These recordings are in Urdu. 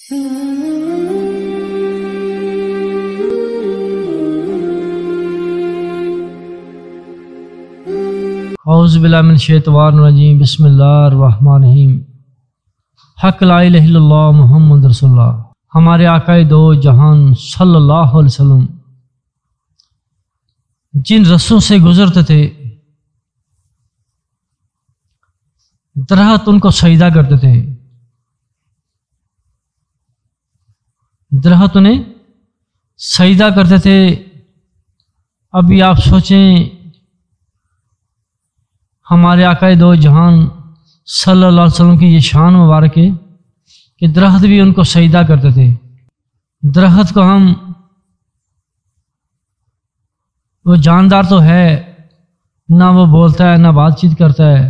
اعوذ باللہ من الشیطان الرجیم، بسم اللہ الرحمن الرحیم۔ حق لا الہ الا اللہ محمد رسول اللہ۔ ہمارے آقائے دو جہان صلی اللہ علیہ وسلم جن رسوں سے گزرتے تھے، درخت ان کو سجدہ کرتے تھے، درخت انہیں سجدہ کرتے تھے۔ ابھی آپ سوچیں، ہمارے آقائے دو جہان صلی اللہ علیہ وسلم کی یہ شان مبارک ہے کہ درخت بھی ان کو سجدہ کرتے تھے۔ درخت کو ہم، وہ جاندار تو ہے، نہ وہ بولتا ہے نہ بات چیت کرتا ہے،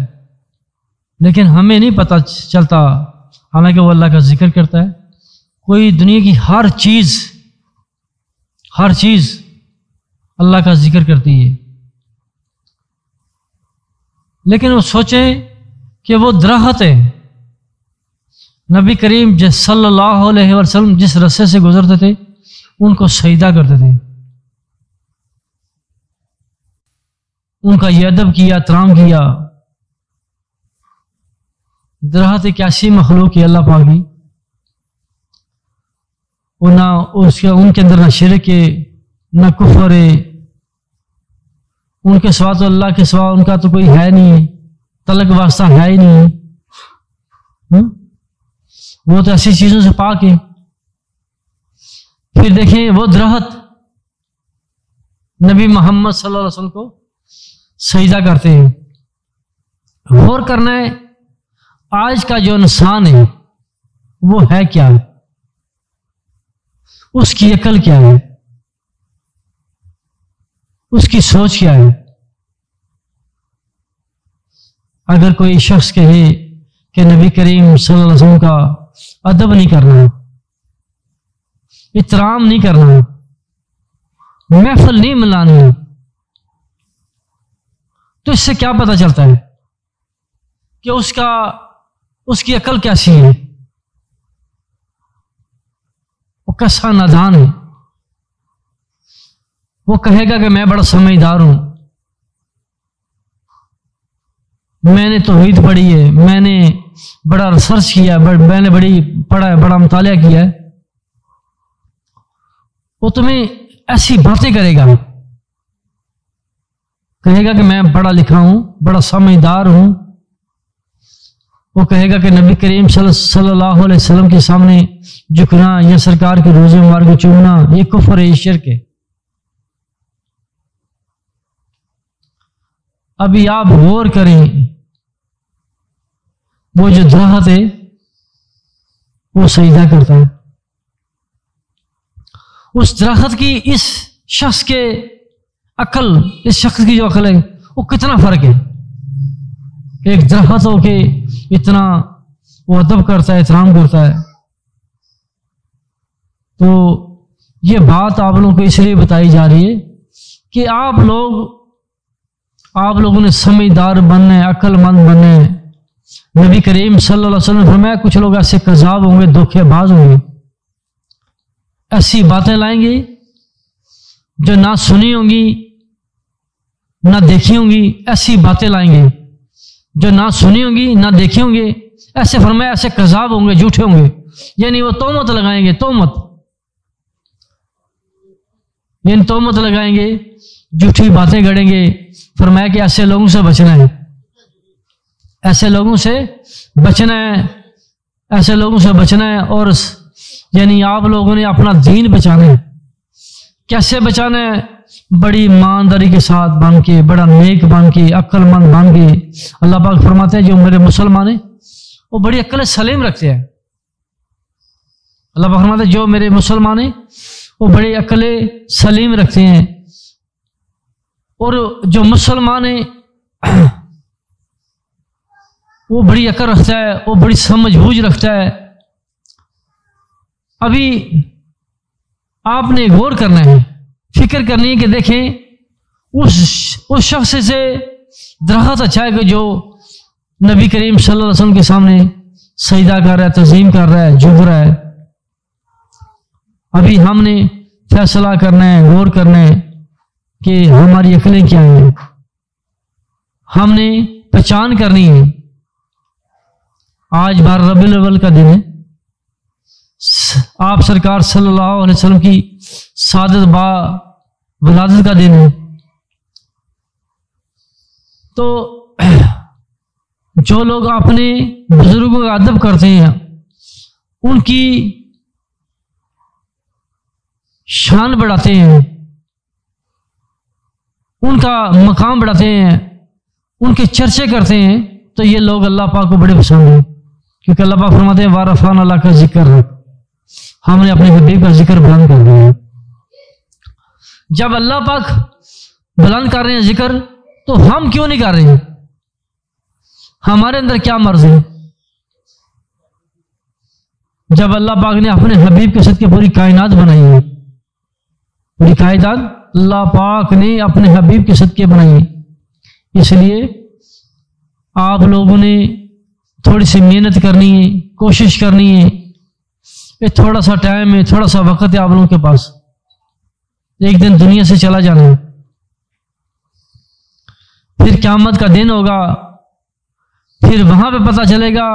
لیکن ہمیں نہیں پتہ چلتا، حالانکہ وہ اللہ کا ذکر کرتا ہے۔ کوئی دنیا کی ہر چیز اللہ کا ذکر کرتی ہے، لیکن وہ سوچیں کہ وہ درخت ہے، نبی کریم صلی اللہ علیہ وسلم جس رستے سے گزرتے تھے ان کو سجدہ کرتے تھے، ان کا یہ ادب کیا، احترام کیا۔ درخت ایک ایسی مخلوق ہے اللہ پاک کی، ان کے اندر نہ شرک ہے نہ کفر ہے، ان کے سوا تو اللہ کے سوا ان کا تو کوئی ہے نہیں، تعلق واسطہ ہے ہی نہیں، وہ تو ایسی چیزوں سے پاک ہے۔ پھر دیکھیں وہ درخت نبی محمد صلی اللہ علیہ وسلم کو سجدہ کرتے ہیں۔ غور کرنا ہے، آج کا جو انسان ہے وہ ہے کیا، اس کی عقل کیا ہے، اس کی سوچ کیا ہے۔ اگر کوئی شخص کہے کہ نبی کریم صلی اللہ علیہ وسلم کا ادب نہیں کرنا، احترام نہیں کرنا، محفل نہیں ملانی، تو اس سے کیا پتہ چلتا ہے کہ اس کی عقل کیسی ہے، وہ کیسا نادان ہے۔ وہ کہے گا کہ میں بڑا سمجھدار ہوں، میں نے توحید پڑھی ہے، میں نے بڑا ریسرچ کیا، میں نے پڑھا ہے، بڑا مطالعہ کیا ہے۔ وہ تمہیں ایسی باتیں کرے گا، کہے گا کہ میں پڑھا لکھا ہوں، بڑا سمجھدار ہوں۔ وہ کہے گا کہ نبی کریم صلی اللہ علیہ وسلم کے سامنے جھکنا یا سرکار کے روزے مبارک کو چومنا یہ کفر ہے، یہ شرک ہے۔ ابھی آپ غور کریں، وہ جو درخت ہے وہ سجدہ کرتا ہے، اس درخت کی اس شخص کے عقل، اس شخص کی جو عقل ہے وہ کتنا فرق ہے۔ ایک درخت ہو کے اتنا وہ ادب کرتا ہے، احترام کرتا ہے۔ تو یہ بات آپ لوگوں کو اس لیے بتائی جا رہی ہے کہ آپ لوگوں نے سمجھدار بننا ہے، عقل مند بننا ہے۔ نبی کریم صلی اللہ علیہ وسلم نے فرمایا کچھ لوگ ایسے کذاب ہوں گے، دھوکے باز ہوں گے، ایسی باتیں لائیں گے جو نہ سنی ہوں گی نہ دیکھی ہوں گی، ایسی باتیں لائیں گے جو نہ سنی ہوں گی نہ دیکھی ہوں گے۔ ایسے فرمایا ایسے کذاب ہوں گے، جھوٹے ہوں گے، یعنی وہ تہمت لگائیں گے، تہمت لگائیں گے، جھوٹی باتیں گڑیں گے۔ فرمایا کہ ایسے لوگوں سے بچنا ہے، ایسے لوگوں سے بچنا ہے، ایسے لوگوں سے بچنا ہے۔ اور یعنی آپ لوگوں نے اپنا دین بچانا ہے۔ کیسے بچانا ہے؟ بڑی ایمانداری کے ساتھ بن کے، بڑا نیک بن کے، عقل مند بن کے۔ اللہ پاک فرماتے ہیں جو میرے مسلمان ہیں وہ بڑی عقل سلیم رکھتے ہیں۔ اللہ پاک فرماتے ہیں جو میرے مسلمان ہیں وہ بڑی عقل سلیم رکھتے ہیں، اور جو مسلمان ہیں وہ بڑی عقل رکھتا ہے، وہ بڑی سمجھ بوجھ رکھتا ہے۔ ابھی آپ نے غور کرنا ہے، فکر کرنی ہے کہ دیکھیں اس شخص سے درخت اچھا ہے کہ جو نبی کریم صلی اللہ علیہ وسلم کے سامنے سجدہ کر رہا ہے، تعظیم کر رہا ہے، جھک رہا ہے، ابھی ہم نے فیصلہ کرنا ہے، غور کرنا ہے کہ ہماری عقلیں کیا ہیں، ہم نے پہچان کرنی ہے۔ آج 12 ربیع الاول کا دن ہے، آپ سرکار صلی اللہ علیہ وسلم کی سعادت با ولادت کا دن ہے۔ تو جو لوگ اپنے بزرگوں کا ادب کرتے ہیں، ان کی شان بڑھاتے ہیں، ان کا مقام بڑھاتے ہیں، ان کے چرچے کرتے ہیں، تو یہ لوگ اللہ پاک کو بڑے پسند ہیں، کیونکہ اللہ پاک فرماتے ہیں وارفعنا اللہ کا ذکر، ہم نے اپنے حبیب کا ذکر بلند کر دیا۔ جب اللہ پاک بلند کر رہے ہیں ذکر، تو ہم کیوں نہیں کر رہے ہیں؟ ہمارے اندر کیا مرض ہے؟ جب اللہ پاک نے اپنے حبیب کے صدقے پوری کائنات بنائی ہے، پوری کائنات اللہ پاک نے اپنے حبیب کے صدقے بنائی ہے، اس لیے آپ لوگوں نے تھوڑی سی محنت کرنی ہے، کوشش کرنی ہے۔ یہ تھوڑا سا ٹائم ہے، تھوڑا سا وقت ہے آپ لوگوں کے پاس، ایک دن دنیا سے چلا جانا ہے، پھر قیامت کا دن ہوگا، پھر وہاں پہ پتہ چلے گا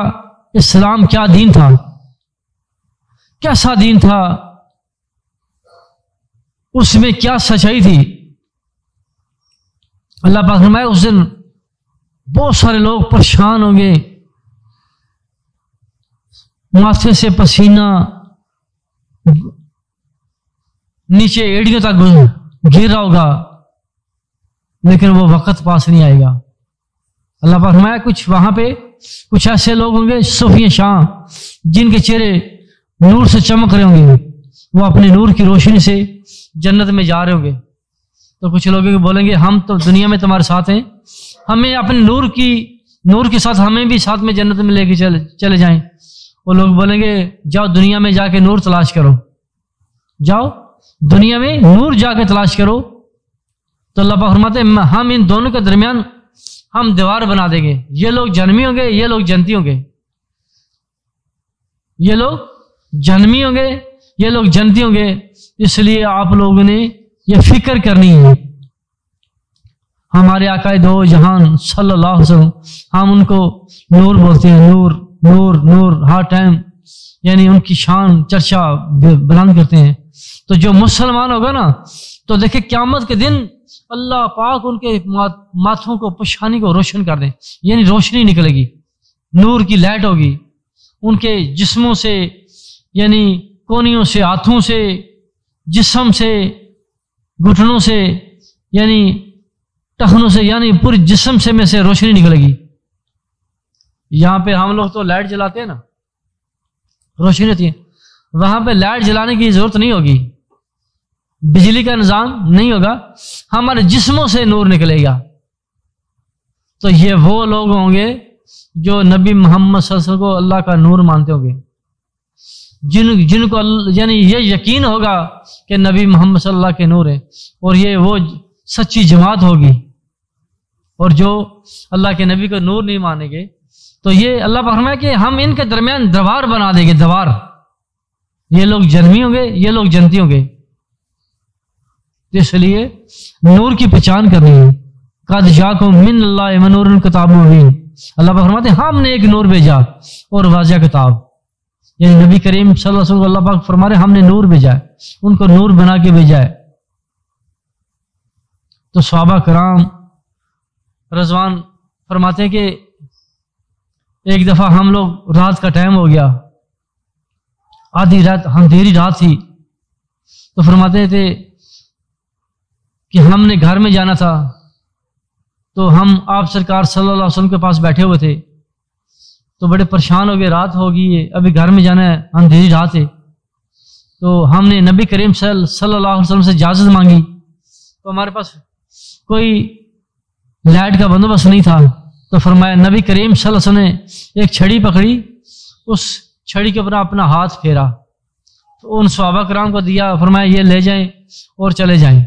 اسلام کیا دین تھا، کیسا دین تھا، اس میں کیا سچائی تھی۔ اللہ پاک فرمائے اس دن بہت سارے لوگ پریشان ہوں گے، ماتھے سے پسینہ نیچے ایڑیوں تک گر رہا ہوگا، لیکن وہ وقت پاس نہیں آئے گا۔ اللہ پاک فرمایا کچھ وہاں پہ کچھ ایسے لوگ ہوں گے صوفی شاہ، جن کے چہرے نور سے چمک رہے ہوں گے، وہ اپنے نور کی روشنی سے جنت میں جا رہے ہوں گے۔ تو کچھ لوگ بولیں گے ہم تو دنیا میں تمہارے ساتھ ہیں، ہمیں اپنے نور کے ساتھ ہمیں بھی ساتھ میں جنت میں لے کے چلے جائیں۔ وہ لوگ بولیں گے جاؤ دنیا میں جا کے نور تلاش کرو، جاؤ دنیا میں نور جا کے تلاش کرو۔ تو اللہ پاک فرماتے ہیں ہم ان دونوں کے درمیان ہم دیوار بنا دیں گے، یہ لوگ جنمی ہوں گے، یہ لوگ جنتی ہوں گے، یہ لوگ جنمی ہوں گے، یہ لوگ جنتی ہوں گے۔ اس لیے آپ لوگوں نے یہ فکر کرنی ہے۔ ہمارے آقا دو جہان صلی اللہ علیہ وسلم، ہم ان کو نور بولتے ہیں، نور نور نور ہر ٹائم، یعنی ان کی شان چرچا بلند کرتے ہیں۔ تو جو مسلمان ہوگا نا، تو دیکھیں قیامت کے دن اللہ پاک ان کے ماتھوں کو پشانی کو روشن کر دیں، یعنی روشنی نکلے گی، نور کی لائٹ ہوگی ان کے جسموں سے، یعنی کونیوں سے، ہاتھوں سے، جسم سے، گھٹنوں سے، یعنی ٹخنوں سے، یعنی پورے جسم سے میں سے روشنی نکلے گی۔ یہاں پہ ہم لوگ تو لائٹ جلاتے ہیں نا، روشنی ہوتی ہے، وہاں پہ لائٹ جلانے کی ضرورت نہیں ہوگی، بجلی کا نظام نہیں ہوگا، ہمارے جسموں سے نور نکلے گا۔ تو یہ وہ لوگ ہوں گے جو نبی محمد صلی اللہ علیہ وسلم کو اللہ کا نور مانتے ہوں گے، جن کو یعنی یہ یقین ہوگا کہ نبی محمد صلی اللہ کے نور ہے، اور یہ وہ سچی جماعت ہوگی۔ اور جو اللہ کے نبی کو نور نہیں مانیں گے، تو یہ اللہ پاک فرمایا کہ ہم ان کے درمیان دیوار بنا دیں گے، دیوار، یہ لوگ جنمی ہوں گے، یہ لوگ جنتی ہوں گے۔ اس لیے نور کی پہچان کرنی ہے۔ قد جاکم من اللہ نور کتاب مبین، اللہ پاک فرماتے ہیں ہم نے ایک نور بھیجا اور واضح کتاب، یعنی نبی کریم صلی اللہ علیہ وسلم کو اللہ پاک فرما رہے ہیں ہم نے نور بھیجا ہے، ان کو نور بنا کے بھیجا ہے۔ تو صحابہ کرام رضوان فرماتے ہیں کہ ایک دفعہ ہم لوگ رات کا ٹائم ہو گیا، آدھی رات اندھیری رات تھی، تو فرماتے تھے کہ ہم نے گھر میں جانا تھا، تو ہم آپ سرکار صلی اللہ علیہ وسلم کے پاس بیٹھے ہوئے تھے، تو بڑے پریشان ہو گئے، رات ہوگی ہے، ابھی گھر میں جانا ہے، اندھیری رات ہے۔ تو ہم نے نبی کریم صلی اللہ علیہ وسلم سے اجازت مانگی، تو ہمارے پاس کوئی لائٹ کا بندوبست نہیں تھا، تو فرمایا نبی کریم صلی اللہ علیہ وسلم نے ایک چھڑی پکڑی، اس چھڑی کے اوپر اپنا ہاتھ پھیرا، تو ان صحابہ کرام کو دیا، فرمایا یہ لے جائیں اور چلے جائیں۔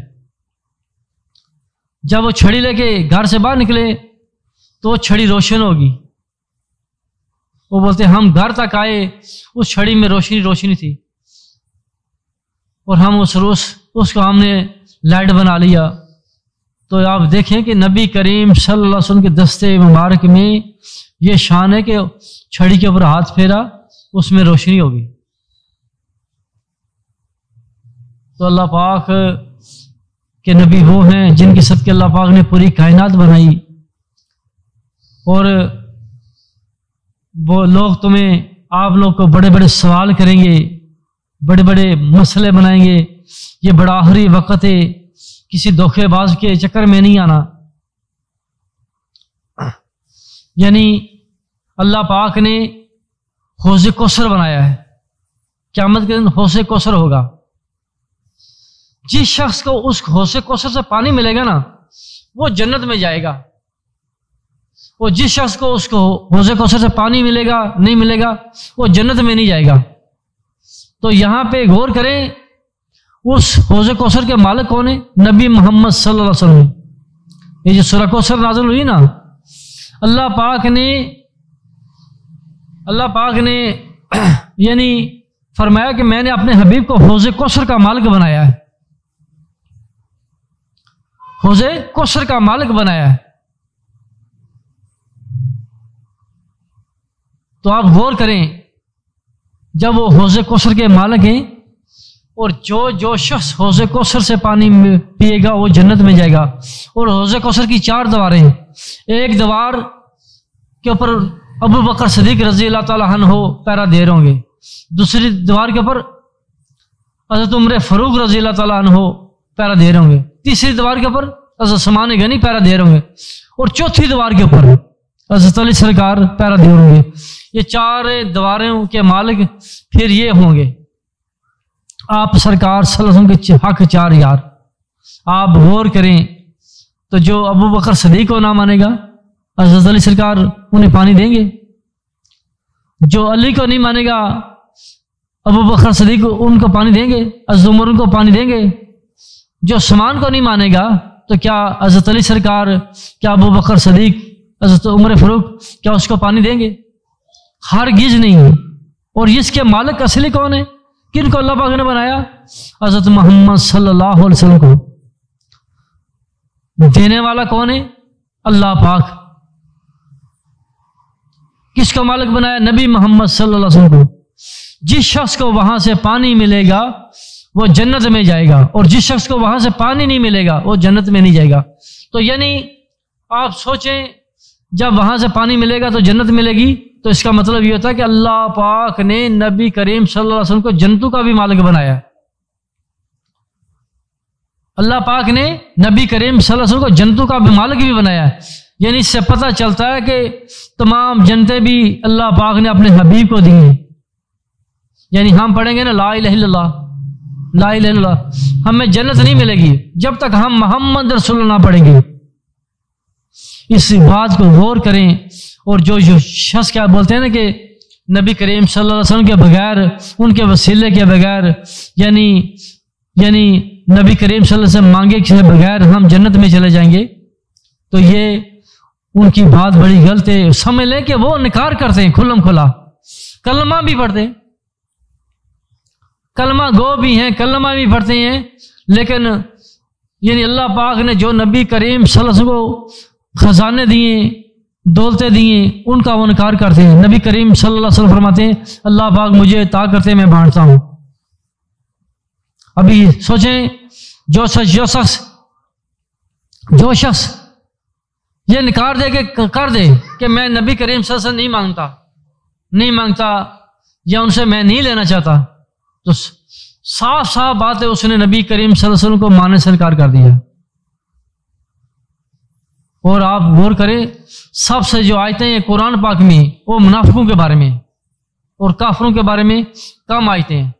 جب وہ چھڑی لے کے گھر سے باہر نکلے تو وہ چھڑی روشن ہوگی، وہ بولتے ہم گھر تک آئے، اس چھڑی میں روشنی تھی۔ اور ہم اس کو ہم نے لائٹ بنا لیا، تو آپ دیکھیں کہ نبی کریم صلی اللہ علیہ وسلم کے دستے مبارک میں یہ شان ہے کہ چھڑی کے اوپر ہاتھ پھیرا اس میں روشنی ہوگی۔ تو اللہ پاک کے نبی وہ ہیں جن کے صدقے اللہ پاک نے پوری کائنات بنائی، اور وہ لوگ آپ لوگ کو بڑے بڑے سوال کریں گے، بڑے بڑے مسئلے بنائیں گے۔ یہ بڑا آخری وقت ہے، کسی دھوکے باز کے چکر میں نہیں آنا۔ یعنی اللہ پاک نے حوض کوثر بنایا ہے، قیامت کے دن حوض کوثر ہوگا۔ جس شخص کو اس حوض کوثر سے پانی ملے گا نا، وہ جنت میں جائے گا، اور جس شخص کو اس کو حوض کوثر سے پانی ملے گا نہیں ملے گا، وہ جنت میں نہیں جائے گا۔ تو یہاں پہ غور کریں، اس حوض کوثر کے مالک کون ہیں؟ نبی محمد صلی اللہ علیہ وسلم۔ یہ جو سورہ کوثر نازل ہوئی نا، اللہ پاک نے یعنی فرمایا کہ میں نے اپنے حبیب کو حوض کوثر کا مالک بنایا ہے، حوض کوثر کا مالک بنایا ہے۔ تو آپ غور کریں، جب وہ حوض کوثر کے مالک ہیں، اور جو شخص حوض کوثر سے پانی پیے گا وہ جنت میں جائے گا۔ اور حوض کوثر کی 4 دیواریں ہیں، ایک دیوار کے اوپر ابو بکر صدیق رضی اللہ تعالیٰ عنہ پیرا دیر ہوں گے، دوسری دیوار کے اوپر حضرت عمر فاروق رضی اللہ تعالیٰ عنہ پیرا دیر ہوں گے، تیسری دیوار کے اوپر حضرت عثمان غنی پیرا دیر ہوں گے، اور چوتھی دیوار کے اوپر حضرت علی سرکار پیرا دیر ہوں گے۔ یہ 4 دیواروں کے مالک پھر یہ ہوں گے آپ سرکار صلی اللہ علیہ وسلم کے حق 4 یار۔ آپ غور کریں، تو جو ابو بکر صدیق کو نہ مانے گا، حضرت علی سرکار انہیں پانی دیں گے۔ جو علی کو نہیں مانے گا، ابو بکر صدیق ان کو پانی دیں گے، حضرت عمر ان کو پانی دیں گے۔ جو عثمان کو نہیں مانے گا، تو کیا حضرت علی سرکار، کیا ابو بکر صدیق، حضرت عمر فاروق کیا اس کو پانی دیں گے؟ ہرگز نہیں۔ اور اس کے مالک اصلی کون ہے؟ کن کو اللہ پاک نے بنایا؟ حضرت محمد صلی اللہ علیہ وسلم کو۔ دینے والا کون ہے؟ اللہ پاک۔ کس کو مالک بنایا؟ نبی محمد صلی اللہ علیہ وسلم کو۔ جس شخص کو وہاں سے پانی ملے گا وہ جنت میں جائے گا، اور جس شخص کو وہاں سے پانی نہیں ملے گا وہ جنت میں نہیں جائے گا۔ تو یعنی آپ سوچیں، جب وہاں سے پانی ملے گا تو جنت ملے گی، تو اس کا مطلب یہ ہوتا ہے کہ اللہ پاک نے نبی کریم صلی اللہ علیہ وسلم کو جنتوں کا بھی مالک بنایا۔ اللہ پاک نے نبی کریم صلی اللہ علیہ وسلم کو جنتوں کا بھی مالک بھی بنایا ہے۔ یعنی اس سے پتہ چلتا ہے کہ تمام جنتیں بھی اللہ پاک نے اپنے حبیب کو دی ہیں۔ یعنی ہم پڑھیں گے نا لا الہ الا اللہ، لا الہ الا اللہ، ہمیں جنت نہیں ملے گی جب تک ہم محمد رسول اللہ نہ پڑھیں گے۔ اس بات کو غور کریں۔ اور جو شخص کیا بولتے ہیں نا کہ نبی کریم صلی اللہ علیہ وسلم کے بغیر، ان کے وسیلے کے بغیر، یعنی نبی کریم صلی اللہ علیہ وسلم مانگے کے بغیر ہم جنت میں چلے جائیں گے، تو یہ ان کی بات بڑی غلط ہے۔ سمجھ لیں کہ وہ انکار کرتے ہیں کھلم کھلا، کلمہ بھی پڑھتے ہیں، کلمہ گو بھی ہیں، کلمہ بھی پڑھتے ہیں، لیکن یعنی اللہ پاک نے جو نبی کریم صلی اللہ علیہ وسلم کو خزانے دیے، دولتیں دیے، ان کا وہ انکار کرتے ہیں۔ نبی کریم صلی اللہ علیہ وسلم فرماتے ہیں اللہ پاک مجھے عطا کرتے میں بانٹتا ہوں۔ ابھی سوچیں، جو شخص یہ انکار دے کہ کر دے کہ میں نبی کریم صلی اللہ علیہ وسلم نہیں مانگتا یا ان سے میں نہیں لینا چاہتا، تو صاف صاف بات ہے اس نے نبی کریم صلی اللہ علیہ وسلم کو ماننے سے انکار کر دیا۔ اور آپ غور کریں، سب سے جو آیتیں ہیں قرآن پاک میں وہ منافقوں کے بارے میں اور کافروں کے بارے میں کم آیتیں ہیں۔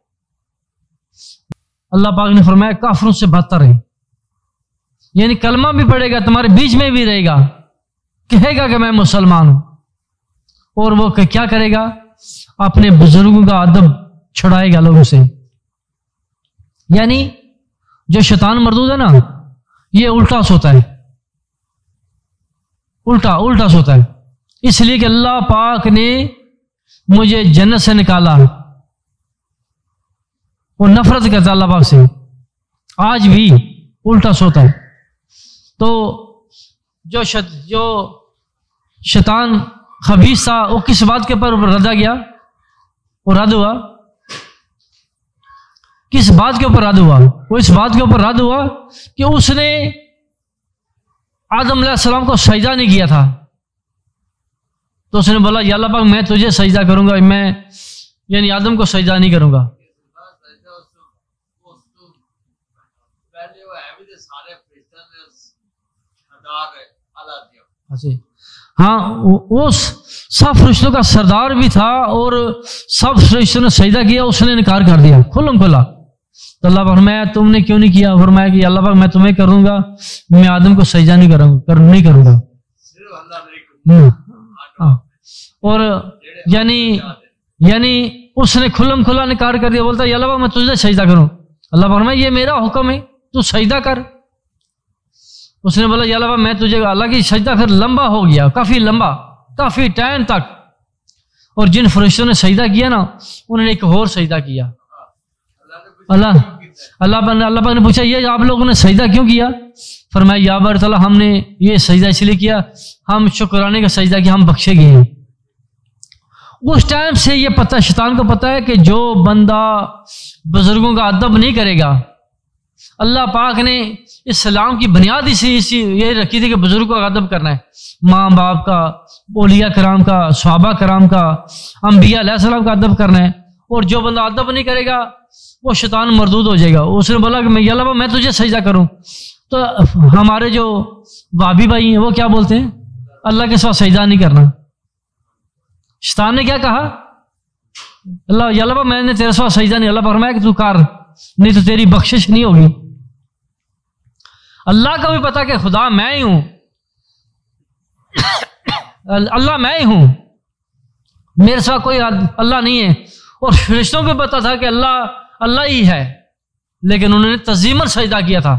اللہ پاک نے فرمایا کافروں سے بدتر ہے، یعنی کلمہ بھی پڑھے گا، تمہارے بیچ میں بھی رہے گا، کہے گا کہ میں مسلمان ہوں، اور وہ کیا کرے گا؟ اپنے بزرگوں کا ادب چھڑائے گا لوگوں سے۔ یعنی جو شیطان مردود ہے نا، یہ الٹا سوتا ہے، الٹا سوتا ہے۔ اس لیے کہ اللہ پاک نے مجھے جنت سے نکالا، وہ نفرت کرتا اللہ پاک سے، آج بھی الٹا سوتا ہے۔ تو جو شیطان خبیث تھا وہ کس بات کے اوپر ردا گیا، وہ رد ہوا کس بات کے اوپر رد ہوا؟ وہ اس بات کے اوپر رد ہوا کہ اس نے آدم علیہ السلام کو سجدہ نہیں کیا تھا، تو اس نے بولا یا اللہ پاک میں تجھے سجدہ کروں گا، میں یعنی آدم کو سجدہ نہیں کروں گا۔ ہاں وہ سب فرشتوں کا سردار بھی تھا اور سب فرشتوں نے سجدہ کیا، اس نے انکار کر دیا کھلم کھلا۔ تو اللہ پاک فرمایا تم نے کیوں نہیں کیا؟ فرمایا کہ اللہ پاک میں تمہیں کروں گا، میں آدم کو سجدہ نہیں کروں گا۔ اور یعنی اس نے کھلم کھلا انکار کر دیا، بولتا یا اللہ پاک میں تجھے سجدہ کروں۔ اللہ پاک فرمایا یہ میرا حکم ہے، تو سجدہ کر۔ اس نے بولا یا اللہ پاک میں تجھے، حالانکہ سجدہ پھر لمبا ہو گیا، کافی لمبا، کافی ٹائم تک، اور جن فرشتوں نے سجدہ کیا نا انہوں نے ایک اور سجدہ کیا۔ اللہ پاک نے پوچھا یہ آپ لوگوں نے سجدہ کیوں کیا؟ فرمایا یا بار تعالیٰ ہم نے یہ سجدہ اس لیے کیا، ہم شکرانے کا سجدہ کیا، ہم بخشے گئے ہیں۔ اس ٹائم سے یہ پتہ شیطان کو پتہ ہے کہ جو بندہ بزرگوں کا ادب نہیں کرے گا، اللہ پاک نے اسلام کی بنیاد اسی یہ رکھی تھی کہ بزرگوں کا ادب کرنا ہے، ماں باپ کا، اولیاء کرام کا، صحابہ کرام کا، انبیاء علیہ السلام کا ادب کرنا ہے، اور جو بندہ ادب نہیں کرے گا وہ شیطان مردود ہو جائے گا۔ اس نے بولا کہ میں یا اللہ میں تجھے سجدہ کروں، تو ہمارے جو وہابی بھائی ہیں وہ کیا بولتے ہیں؟ اللہ کے سوا سجدہ نہیں کرنا۔ شیطان نے کیا کہا؟ اللہ یا اللہ میں نے تیرے سوا سجدہ نہیں، اللہ پر فرمایا کہ تو کر، نہیں تو تیری بخشش نہیں ہوگی۔ اللہ کا بھی پتا کہ خدا میں ہی ہوں، اللہ میں ہی ہوں، میرے سوا کوئی اللہ نہیں ہے، اور فرشتوں کو پتا تھا کہ اللہ ہی ہے، لیکن انہوں نے تعظیماً سجدہ کیا تھا۔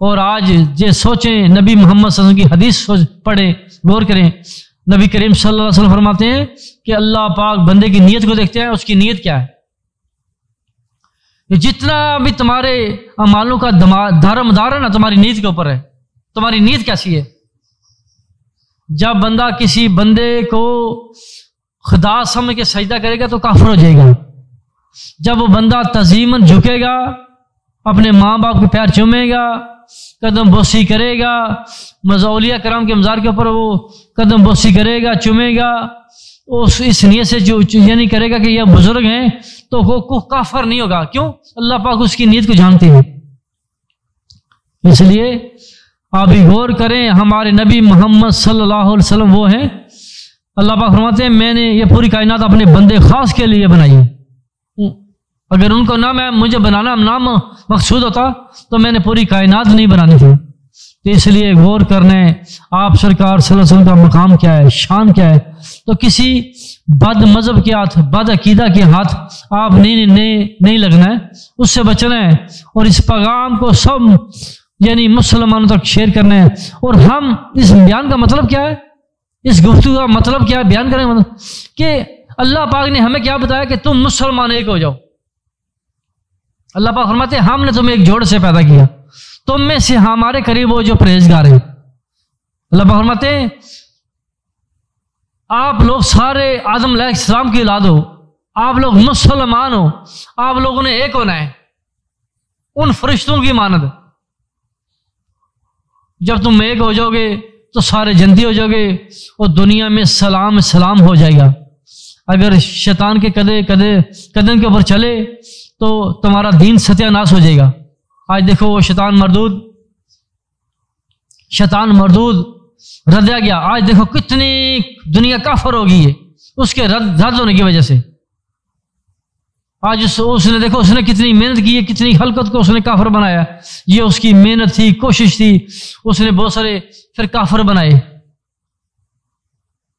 اور آج یہ سوچیں، نبی محمد صلی اللہ علیہ وسلم کی حدیث پڑھیں، غور کریں، نبی کریم صلی اللہ علیہ وسلم فرماتے ہیں کہ اللہ پاک بندے کی نیت کو دیکھتے ہیں، اس کی نیت کیا ہے۔ جتنا بھی تمہارے اعمالوں کا دار مدار ہے نا تمہاری نیت کے اوپر ہے، تمہاری نیت کیسی ہے۔ جب بندہ کسی بندے کو خدا سمجھ کے سجدہ کرے گا تو کافر ہو جائے گا، جب وہ بندہ تعظیماً جھکے گا، اپنے ماں باپ کے پیر چومے گا، قدم بوسی کرے گا، اولیاء کرام کے مزار کے اوپر وہ قدم بوسی کرے گا، چومے گا، اس نیت سے جو یعنی کرے گا کہ یہ بزرگ ہیں، تو وہ کافر نہیں ہوگا۔ کیوں؟ اللہ پاک اس کی نیت کو جانتے ہیں۔ اس لیے آپ بھی غور کریں، ہمارے نبی محمد صلی اللہ علیہ وسلم وہ ہیں، اللہ پاک فرماتے ہیں میں نے یہ پوری کائنات اپنے بندے خاص کے لیے بنائی ہے، اگر ان کو نہ مجھے بنانا نام مقصود ہوتا تو میں نے پوری کائنات نہیں بنانی تھی۔ تو اس لیے غور کرنے آپ سرکار صلی اللہ علیہ وسلم کا مقام کیا ہے، شان کیا ہے، تو کسی بد مذہب کے ہاتھ، بد عقیدہ کے ہاتھ آپ نہیں لگنا ہے، اس سے بچنا ہے، اور اس پیغام کو سب یعنی مسلمانوں تک شیئر کرنا ہے۔ اور ہم اس بیان کا مطلب کیا ہے، اس گفتگو کا مطلب کیا ہے، بیان کرنے کا مطلب کہ اللہ پاک نے ہمیں کیا بتایا کہ تم مسلمان ایک ہو جاؤ۔ اللہ پاک فرماتے ہیں ہم نے تمہیں ایک جوڑ سے پیدا کیا، تم میں سے ہمارے قریب ہو جو پرہیزگار ہیں۔ اللہ پاک فرماتے ہیں آپ لوگ سارے آدم علیہ السلام کی اولاد ہو، آپ لوگ مسلمان ہو، آپ لوگوں نے ایک ہونا ہے ان فرشتوں کی مانند۔ جب تم ایک ہو جاؤ گے تو سارے جنتی ہو جاؤ گے، اور دنیا میں سلام سلام ہو جائے گا۔ اگر شیطان کے قدم کے اوپر چلے تو تمہارا دین ستیہ ناش ہو جائے گا۔ آج دیکھو وہ شیطان مردود ردیا گیا، آج دیکھو کتنی دنیا کافر ہو گئی ہے اس کے رد ہونے کی وجہ سے۔ آج اس نے دیکھو اس نے کتنی محنت کی ہے، کتنی خلقت کو اس نے کافر بنایا، یہ اس کی محنت تھی، کوشش تھی، اس نے بہت سارے پھر کافر بنائے،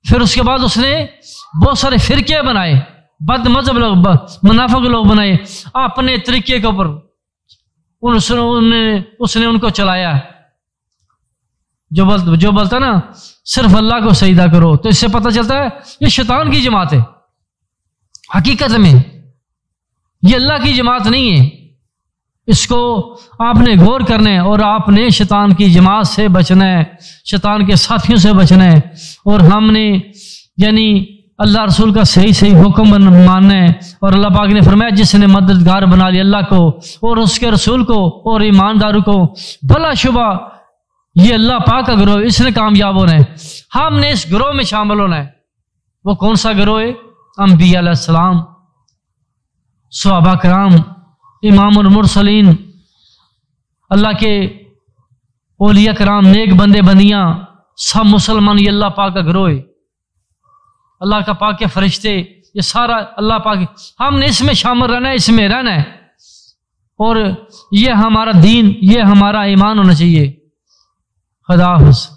پھر اس کے بعد اس نے بہت سارے فرقے بنائے، بد مذہب لوگ، منافق لوگ بنائے، اپنے طریقے کے اوپر اس نے ان کو چلایا۔ جو بولتا نا صرف اللہ کو سجدہ کرو، تو اس سے پتہ چلتا ہے یہ شیطان کی جماعت ہے، حقیقت میں یہ اللہ کی جماعت نہیں ہے، اس کو آپ نے غور کرنا ہے، اور آپ نے شیطان کی جماعت سے بچنا ہے، شیطان کے ساتھیوں سے بچنا ہے، اور ہم نے یعنی اللہ رسول کا صحیح حکم ماننا ہے۔ اور اللہ پاک نے فرمایا جس نے مددگار بنا لیا اللہ کو اور اس کے رسول کو اور ایمانداروں کو، بلا شبہ یہ اللہ پاک کا گروہ، اس نے کامیاب ہونا ہے۔ ہم نے اس گروہ میں شامل ہونا ہے۔ وہ کون سا گروہ ہے؟ انبیاء علیہ السلام، صحابہ کرام، امام المرسلین، اللہ کے اولیاء کرام، نیک بندے بندیاں، سب مسلمان، یہ اللہ پاک کا گروہ ہے۔ اللہ کا پاک کے فرشتے، یہ سارا اللہ پاک، ہم نے اس میں شامل رہنا ہے، اس میں رہنا ہے، اور یہ ہمارا دین، یہ ہمارا ایمان ہونا چاہیے۔ خدا حافظ۔